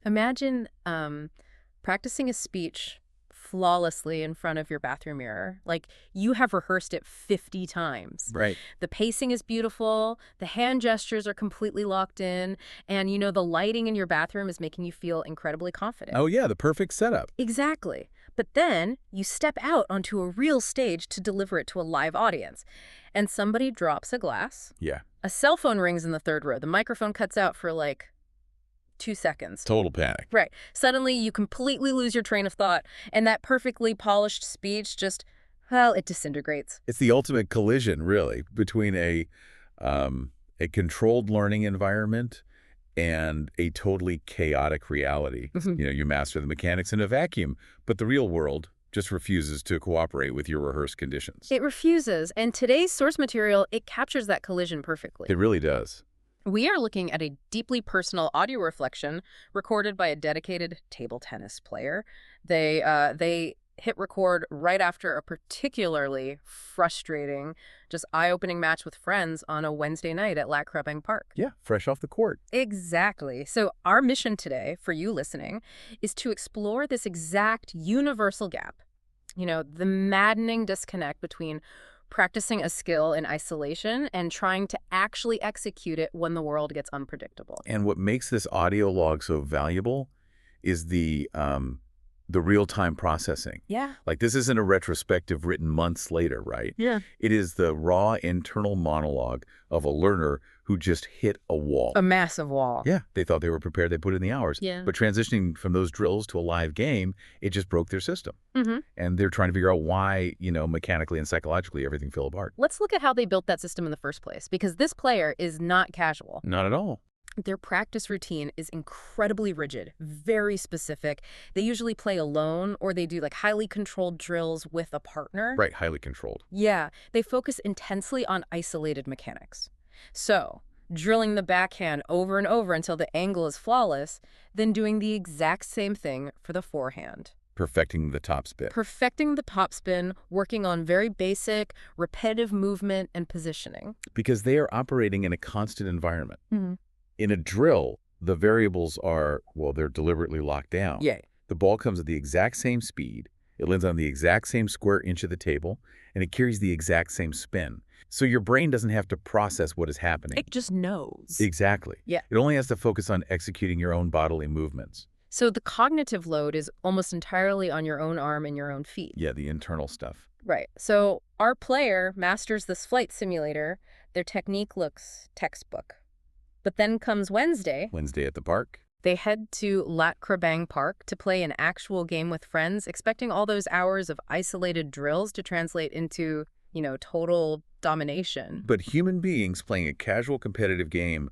Imagine practicing a speech flawlessly in front of your bathroom mirror. Like you have rehearsed it 50 times. Right. The pacing is beautiful, the hand gestures are completely locked in, and the lighting in your bathroom is making you feel incredibly confident. Oh, yeah, the perfect setup. Exactly. But then you step out onto a real stage to deliver it to a live audience, and somebody drops a glass. Yeah. A cell phone rings in the third row. The microphone cuts out for like 2 seconds. Total panic. Right. Suddenly you completely lose your train of thought, and that perfectly polished speech just, well, it disintegrates. It's the ultimate collision, really, between a controlled learning environment and a totally chaotic reality. Mhm. You master the mechanics in a vacuum, but the real world just refuses to cooperate with your rehearsed conditions. It refuses, and today's source material, it captures that collision perfectly. It really does. We are looking at a deeply personal audio reflection recorded by a dedicated table tennis player. They hit record right after a particularly frustrating, just eye-opening match with friends on a Wednesday night at Lac Crabang Park. Yeah, fresh off the court. Exactly. So our mission today, for you listening, is to explore this exact universal gap. The maddening disconnect between practicing a skill in isolation and trying to actually execute it when the world gets unpredictable. And what makes this audio log so valuable is the real-time processing. Yeah. Like, this isn't a retrospective written months later, right? Yeah. It is the raw internal monologue of a learner who just hit a wall. A massive wall. Yeah, they thought they were prepared, they put in the hours. Yeah. But transitioning from those drills to a live game, it just broke their system. Mm-hmm. And they're trying to figure out why, mechanically and psychologically everything fell apart. Let's look at how they built that system in the first place, because this player is not casual. Not at all. Their practice routine is incredibly rigid, very specific. They usually play alone, or they do like highly controlled drills with a partner. Right, highly controlled. Yeah, they focus intensely on isolated mechanics. So, drilling the backhand over and over until the angle is flawless, then doing the exact same thing for the forehand. Perfecting the topspin. Perfecting the topspin, working on very basic, repetitive movement and positioning. Because they are operating in a constant environment. Mm-hmm. In a drill, the variables are, well, they're deliberately locked down. Yeah. The ball comes at the exact same speed, it lands on the exact same square inch of the table, and it carries the exact same spin. So your brain doesn't have to process what is happening. It just knows. Exactly. Yeah. It only has to focus on executing your own bodily movements. So the cognitive load is almost entirely on your own arm and your own feet. Yeah, the internal stuff. Right. So our player masters this flight simulator. Their technique looks textbook. But then comes Wednesday. Wednesday at the park. They head to Lac Crabang Park to play an actual game with friends, expecting all those hours of isolated drills to translate into, total domination. But human beings playing a casual competitive game,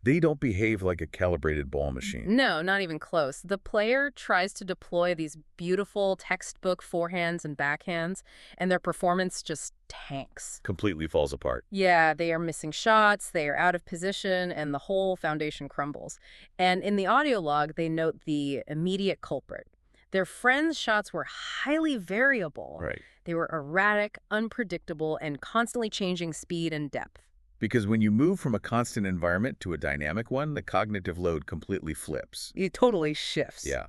they don't behave like a calibrated ball machine. No, not even close. The player tries to deploy these beautiful textbook forehands and backhands, and their performance just tanks. Completely falls apart. Yeah, they are missing shots, they are out of position, and the whole foundation crumbles. And in the audio log, they note the immediate culprit. Their friends' shots were highly variable. Right. They were erratic, unpredictable, and constantly changing speed and depth. Because when you move from a constant environment to a dynamic one, the cognitive load completely flips. It totally shifts. Yeah.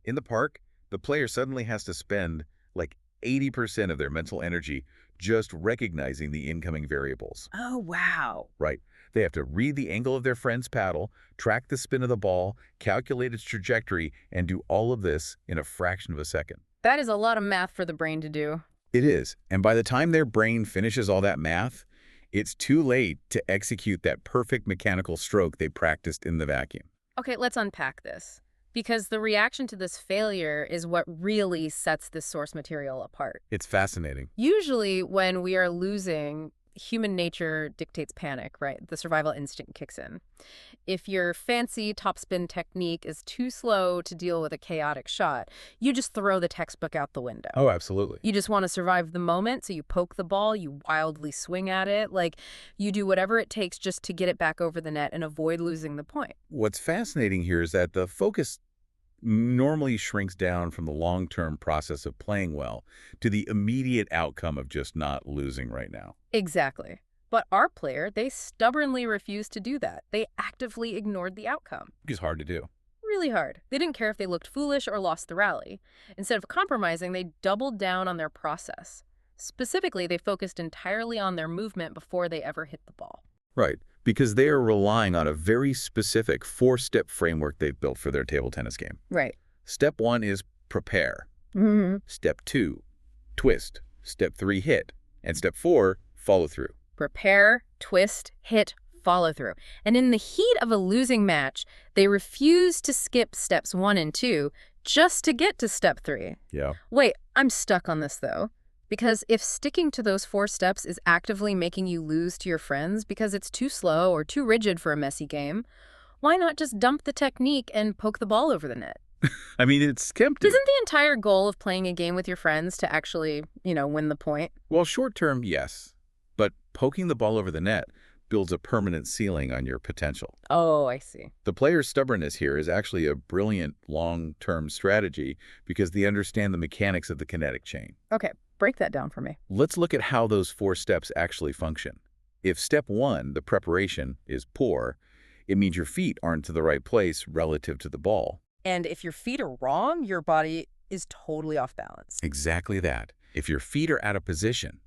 In the park, the player suddenly has to spend like 80% of their mental energy just recognizing the incoming variables. Oh, wow. Right. They have to read the angle of their friend's paddle, track the spin of the ball, calculate its trajectory, and do all of this in a fraction of a second. That is a lot of math for the brain to do. It is. And by the time their brain finishes all that math, it's too late to execute that perfect mechanical stroke they practiced in the vacuum. Okay, let's unpack this. Because the reaction to this failure is what really sets this source material apart. It's fascinating. Usually when we are losing, human nature dictates panic, right? The survival instinct kicks in. If your fancy topspin technique is too slow to deal with a chaotic shot, you just throw the textbook out the window. Oh, absolutely. You just want to survive the moment, so you poke the ball, you wildly swing at it, like you do whatever it takes just to get it back over the net and avoid losing the point. What's fascinating here is that the focus normally shrinks down from the long-term process of playing well to the immediate outcome of just not losing right now. Exactly. But our player, they stubbornly refused to do that. They actively ignored the outcome. It's hard to do. really hard. They didn't care if they looked foolish or lost the rally. Instead of compromising, they doubled down on their process. Specifically, they focused entirely on their movement before they ever hit the ball. Right, because they are relying on a very specific four-step framework they've built for their table tennis game. Right. Step 1 is prepare. Step 2, twist. Step 3, hit. And step 4, follow through. Prepare, twist, hit, follow through. And in the heat of a losing match, they refuse to skip steps 1 and 2 just to get to step 3. Yeah. Wait, I'm stuck on this though. Because if sticking to those 4 steps is actively making you lose to your friends because it's too slow or too rigid for a messy game, why not just dump the technique and poke the ball over the net? I mean, it's tempting. Isn't the entire goal of playing a game with your friends to actually, win the point? Well, short term, yes. But poking the ball over the net builds a permanent ceiling on your potential. Oh, I see. The player's stubbornness here is actually a brilliant long-term strategy because they understand the mechanics of the kinetic chain. Okay, break that down for me. Let's look at how those 4 steps actually function. If step 1, the preparation, is poor, it means your feet aren't to the right place relative to the ball. And if your feet are wrong, your body is totally off balance. Exactly that. If your feet are out of position,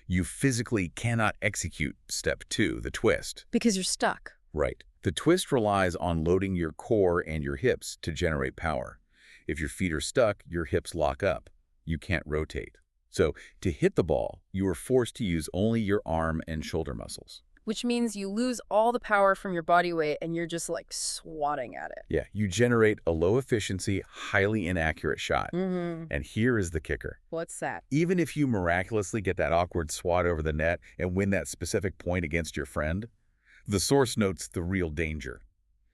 you physically cannot execute step 2, the twist. Because you're stuck. Right. The twist relies on loading your core and your hips to generate power. If your feet are stuck, your hips lock up. You can't rotate. So to hit the ball, you are forced to use only your arm and shoulder muscles. Which means you lose all the power from your body weight and you're just like swatting at it. Yeah, you generate a low-efficiency, highly inaccurate shot. And here is the kicker. What's that? Even if you miraculously get that awkward swat over the net and win that specific point against your friend, the source notes the real danger.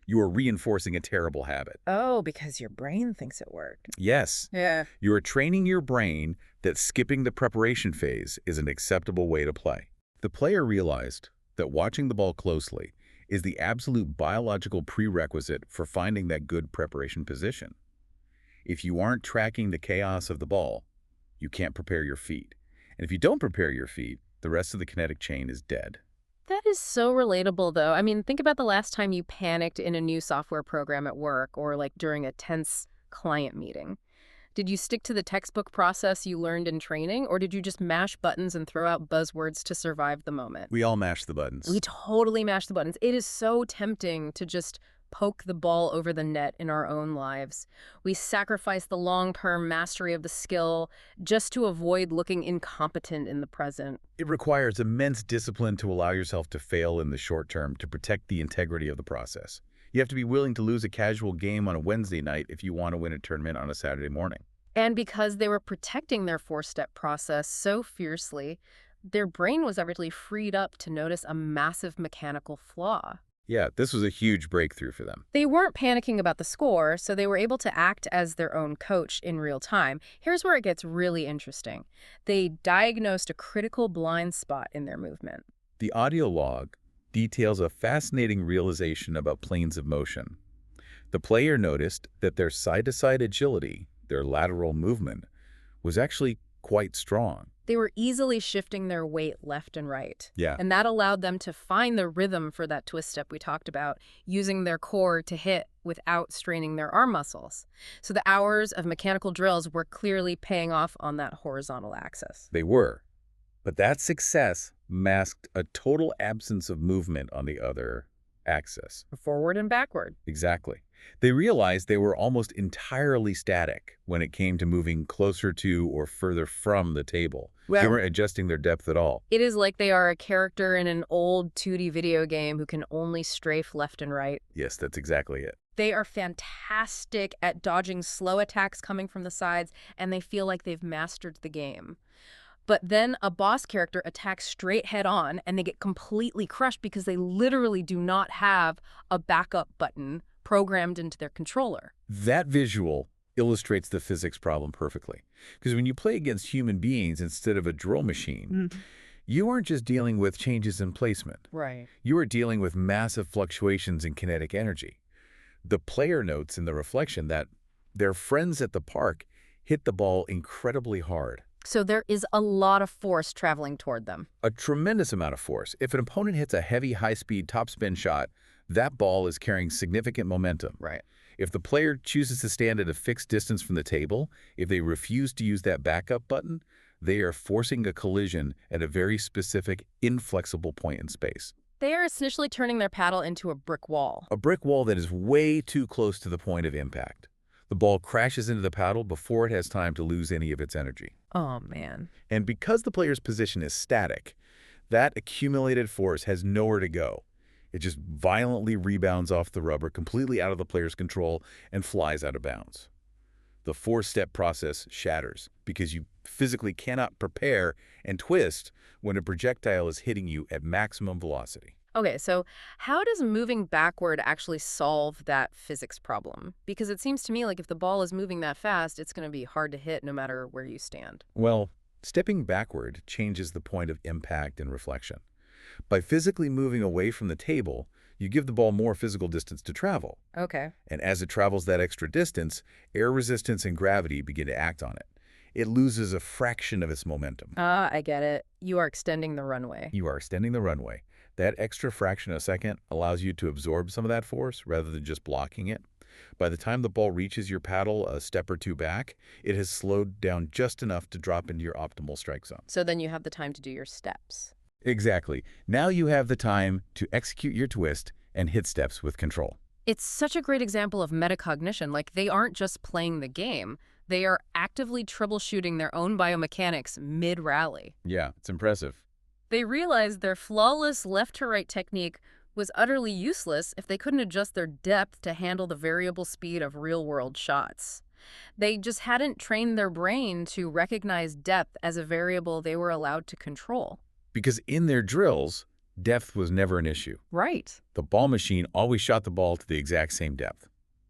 You are reinforcing a terrible habit. Oh, because your brain thinks it worked. Yes. Yeah. You are training your brain that skipping the preparation phase is an acceptable way to play. The player realized that watching the ball closely is the absolute biological prerequisite for finding that good preparation position. If you aren't tracking the chaos of the ball, you can't prepare your feet. And if you don't prepare your feet, the rest of the kinetic chain is dead. That is so relatable, though. I mean, think about the last time you panicked in a new software program at work or like during a tense client meeting. Did you stick to the textbook process you learned in training, or did you just mash buttons and throw out buzzwords to survive the moment? We all mash the buttons. We totally mash the buttons. It is so tempting to just poke the ball over the net in our own lives. We sacrifice the long-term mastery of the skill just to avoid looking incompetent in the present. It requires immense discipline to allow yourself to fail in the short term to protect the integrity of the process. You have to be willing to lose a casual game on a Wednesday night if you want to win a tournament on a Saturday morning. And because they were protecting their 4-step process so fiercely, their brain was actually freed up to notice a massive mechanical flaw. Yeah, this was a huge breakthrough for them. They weren't panicking about the score, so they were able to act as their own coach in real time. Here's where it gets really interesting. They diagnosed a critical blind spot in their movement. The audio log details a fascinating realization about planes of motion. The player noticed that their side-to-side agility, their lateral movement, was actually quite strong. They were easily shifting their weight left and right. Yeah. And that allowed them to find the rhythm for that twist step we talked about, using their core to hit without straining their arm muscles. So the hours of mechanical drills were clearly paying off on that horizontal axis. They were. But that success masked a total absence of movement on the other axis. Forward and backward. Exactly. They realized they were almost entirely static when it came to moving closer to or further from the table. They weren't adjusting their depth at all. It is like they are a character in an old 2D video game who can only strafe left and right. Yes, that's exactly it. They are fantastic at dodging slow attacks coming from the sides, and they feel like they've mastered the game. But then a boss character attacks straight head on, and they get completely crushed because they literally do not have a backup button programmed into their controller. That visual illustrates the physics problem perfectly. Because when you play against human beings instead of a drill machine, you aren't just dealing with changes in placement. Right. You are dealing with massive fluctuations in kinetic energy. The player notes in the reflection that their friends at the park hit the ball incredibly hard. So there is a lot of force traveling toward them. A tremendous amount of force. If an opponent hits a heavy, high-speed topspin shot, that ball is carrying significant momentum. Right. If the player chooses to stand at a fixed distance from the table, if they refuse to use that backup button, they are forcing a collision at a very specific, inflexible point in space. They are essentially turning their paddle into a brick wall. A brick wall that is way too close to the point of impact. The ball crashes into the paddle before it has time to lose any of its energy. Oh, man. And because the player's position is static, that accumulated force has nowhere to go. It just violently rebounds off the rubber, completely out of the player's control, and flies out of bounds. The four-step process shatters because you physically cannot prepare and twist when a projectile is hitting you at maximum velocity. Okay, so how does moving backward actually solve that physics problem? Because it seems to me like if the ball is moving that fast, it's going to be hard to hit no matter where you stand. Well, stepping backward changes the point of impact and reflection. By physically moving away from the table, you give the ball more physical distance to travel. Okay. And as it travels that extra distance, air resistance and gravity begin to act on it. It loses a fraction of its momentum. Ah, I get it. You are extending the runway. You are extending the runway. That extra fraction of a second allows you to absorb some of that force rather than just blocking it. By the time the ball reaches your paddle a step or two back, it has slowed down just enough to drop into your optimal strike zone. So then you have the time to do your steps. Exactly. Now you have the time to execute your twist and hit steps with control. It's such a great example of metacognition. Like, they aren't just playing the game. They are actively troubleshooting their own biomechanics mid-rally. Yeah, it's impressive. They realized their flawless left-to-right technique was utterly useless if they couldn't adjust their depth to handle the variable speed of real-world shots. They just hadn't trained their brain to recognize depth as a variable they were allowed to control. Because in their drills, depth was never an issue. Right. The ball machine always shot the ball to the exact same depth.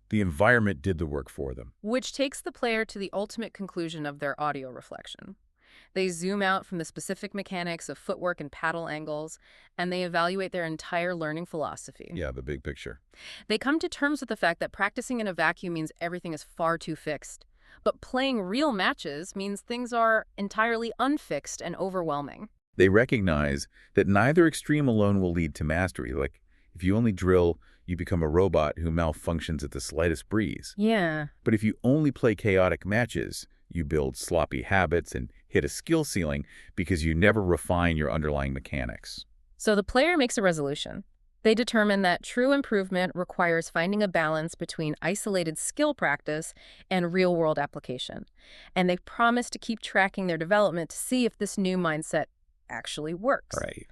The environment did the work for them. Which takes the player to the ultimate conclusion of their audio reflection. They zoom out from the specific mechanics of footwork and paddle angles, and they evaluate their entire learning philosophy. Yeah, the big picture. They come to terms with the fact that practicing in a vacuum means everything is far too fixed. But playing real matches means things are entirely unfixed and overwhelming. They recognize that neither extreme alone will lead to mastery. Like, if you only drill, you become a robot who malfunctions at the slightest breeze. Yeah. But if you only play chaotic matches, you build sloppy habits and hit a skill ceiling because you never refine your underlying mechanics. So the player makes a resolution. They determine that true improvement requires finding a balance between isolated skill practice and real-world application. And they promise to keep tracking their development to see if this new mindset actually works. Right.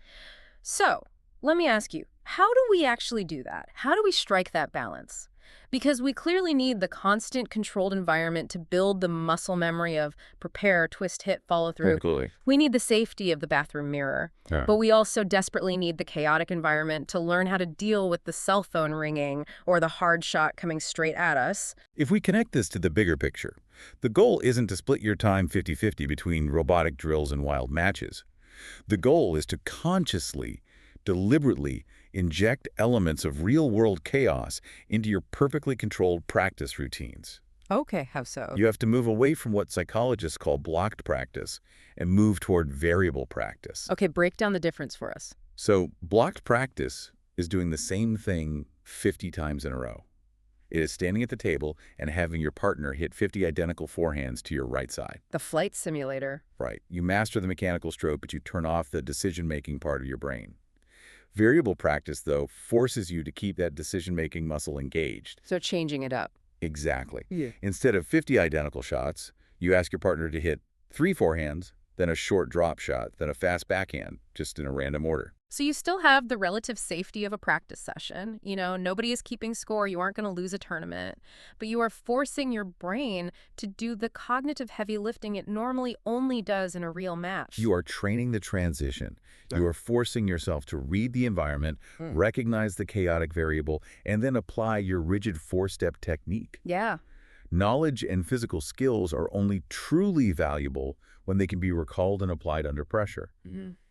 So, let me ask you, how do we actually do that? How do we strike that balance? Because we clearly need the constant controlled environment to build the muscle memory of prepare, twist, hit, follow through. Absolutely. We need the safety of the bathroom mirror. Yeah. But we also desperately need the chaotic environment to learn how to deal with the cell phone ringing or the hard shot coming straight at us. If we connect this to the bigger picture, the goal isn't to split your time 50-50 between robotic drills and wild matches. The goal is to consciously, deliberately inject elements of real-world chaos into your perfectly controlled practice routines. Okay, how so? You have to move away from what psychologists call blocked practice and move toward variable practice. Okay, break down the difference for us. So blocked practice is doing the same thing 50 times in a row. It is standing at the table and having your partner hit 50 identical forehands to your right side. The flight simulator. Right. You master the mechanical stroke, but you turn off the decision-making part of your brain. Variable practice, though, forces you to keep that decision-making muscle engaged. So changing it up. Exactly. Yeah. Instead of 50 identical shots, you ask your partner to hit 3 forehands, then a short drop shot, then a fast backhand, just in a random order. So you still have the relative safety of a practice session. You know, nobody is keeping score. You aren't going to lose a tournament. But you are forcing your brain to do the cognitive heavy lifting it normally only does in a real match. You are training the transition. You are forcing yourself to read the environment, recognize the chaotic variable, and then apply your rigid 4-step technique. Yeah. Knowledge and physical skills are only truly valuable when they can be recalled and applied under pressure.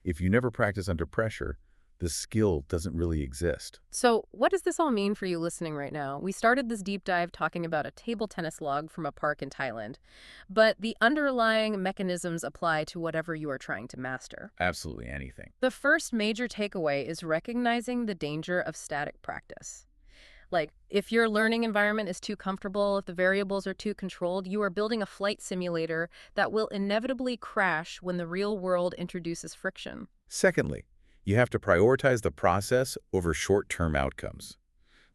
If you never practice under pressure, the skill doesn't really exist. So what does this all mean for you listening right now? We started this deep dive talking about a table tennis log from a park in Thailand, but the underlying mechanisms apply to whatever you are trying to master. Absolutely anything. The first major takeaway is recognizing the danger of static practice. Like, if your learning environment is too comfortable, if the variables are too controlled, you are building a flight simulator that will inevitably crash when the real world introduces friction. Secondly, you have to prioritize the process over short-term outcomes.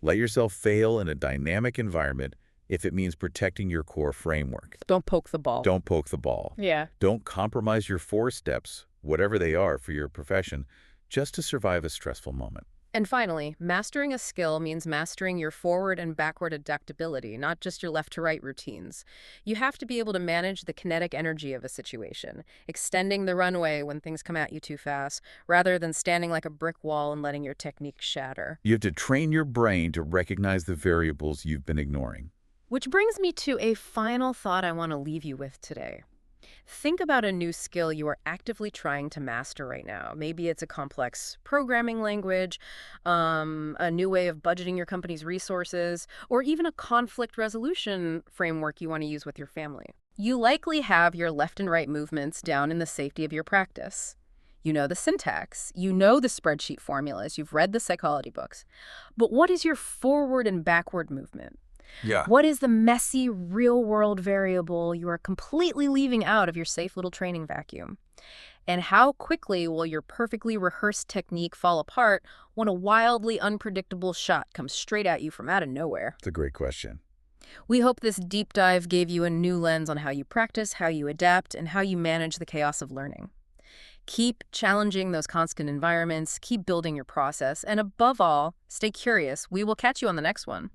Let yourself fail in a dynamic environment if it means protecting your core framework. Don't poke the ball. Don't poke the ball. Yeah. Don't compromise your 4 steps, whatever they are for your profession, just to survive a stressful moment. And finally, mastering a skill means mastering your forward and backward adaptability, not just your left to right routines. You have to be able to manage the kinetic energy of a situation, extending the runway when things come at you too fast, rather than standing like a brick wall and letting your technique shatter. You have to train your brain to recognize the variables you've been ignoring. Which brings me to a final thought I want to leave you with today. Think about a new skill you are actively trying to master right now. Maybe it's a complex programming language, a new way of budgeting your company's resources, or even a conflict resolution framework you want to use with your family. You likely have your left and right movements down in the safety of your practice. You know the syntax, you know the spreadsheet formulas, you've read the psychology books. But what is your forward and backward movement? Yeah. What is the messy, real-world variable you are completely leaving out of your safe little training vacuum? And how quickly will your perfectly rehearsed technique fall apart when a wildly unpredictable shot comes straight at you from out of nowhere? It's a great question. We hope this deep dive gave you a new lens on how you practice, how you adapt, and how you manage the chaos of learning. Keep challenging those constant environments, keep building your process, and above all, stay curious. We will catch you on the next one.